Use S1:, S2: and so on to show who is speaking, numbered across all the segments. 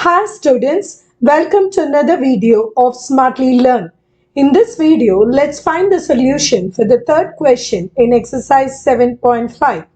S1: Hi students, welcome to another video of Smartly Learn. In this video, let's find the solution for the third question in exercise 7.5.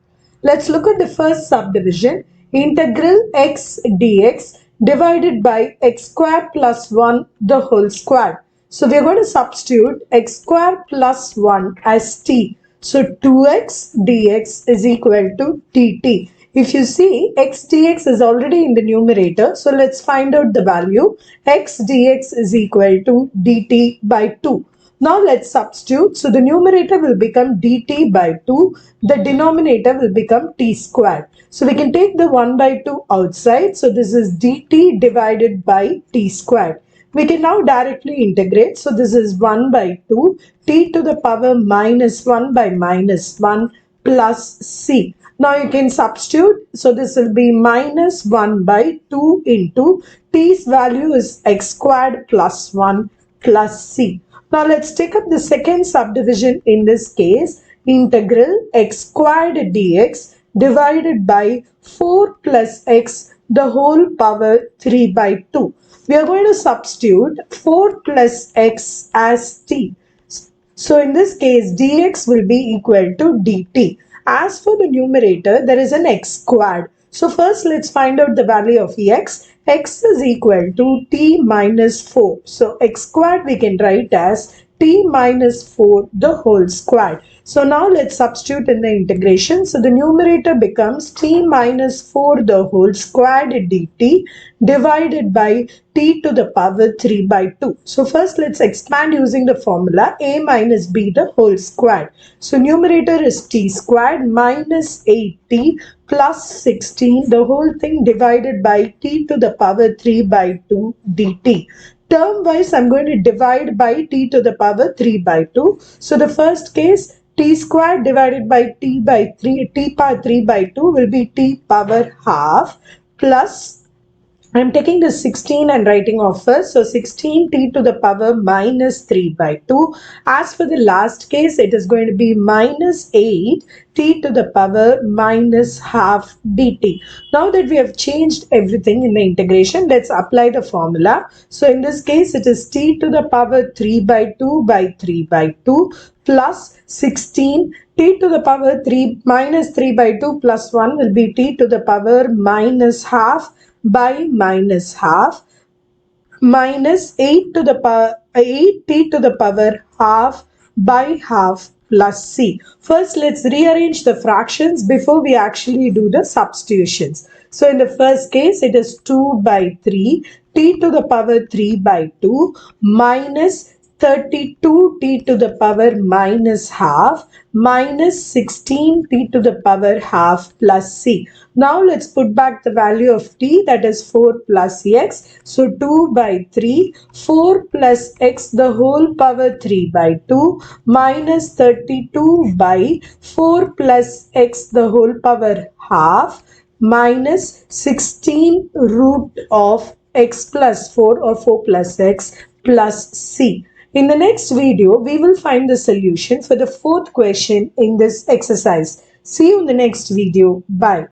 S1: Let's look at the first subdivision, integral x dx divided by x squared plus 1 the whole square. So we are going to substitute x squared plus 1 as t. So 2x dx is equal to dt. If you see, x dx is already in the numerator, so let's find out the value. X dx is equal to dt by 2. Now let's substitute. So the numerator will become dt by 2. The denominator will become t squared. So we can take the 1 by 2 outside. So this is dt divided by t squared. We can now directly integrate. So this is 1 by 2 t to the power minus 1 by minus 1 plus c. Now you can substitute. So this will be minus 1 by 2 into t's value is x squared plus 1 plus c. Now let's take up the second subdivision in this case. Integral x squared dx divided by 4 plus x the whole power 3 by 2. We are going to substitute 4 plus x as t. So in this case, dx will be equal to dt. As for the numerator, there is an x squared. So first let's find out the value of x. X is equal to t minus 4. So x squared we can write as t minus 4 the whole squared. So now let's substitute in the integration. So the numerator becomes t minus 4 the whole squared dt divided by t to the power 3 by 2. So first let's expand using the formula a minus b the whole squared. So numerator is t squared minus 8t plus 16 the whole thing divided by t to the power 3 by 2 dt. Term wise, I'm going to divide by t to the power 3 by 2. So the first case, t squared divided by t by 3, t power 3 by 2 will be t power half plus, I'm taking the 16 and writing off first. So 16 t to the power minus 3 by 2. As for the last case, it is going to be minus 8 t to the power minus half dt. Now that we have changed everything in the integration, let's apply the formula. So in this case, it is t to the power 3 by 2 by 3 by 2 plus 16 t to the power 3 minus 3 by 2 plus 1 will be t to the power minus half by minus half minus 8 to the power 8t to the power half by half plus c. First let's rearrange the fractions before we actually do the substitutions. So in the first case it is 2 by 3 t to the power 3 by 2 minus 32 t to the power minus half minus 16 t to the power half plus c. Now let's put back the value of t, that is 4 plus x. So 2 by 3, 4 plus x the whole power 3 by 2 minus 32 by 4 plus x the whole power half minus 16 root of x plus 4 or 4 plus x plus c. In the next video, we will find the solution for the fourth question in this exercise. See you in the next video. Bye.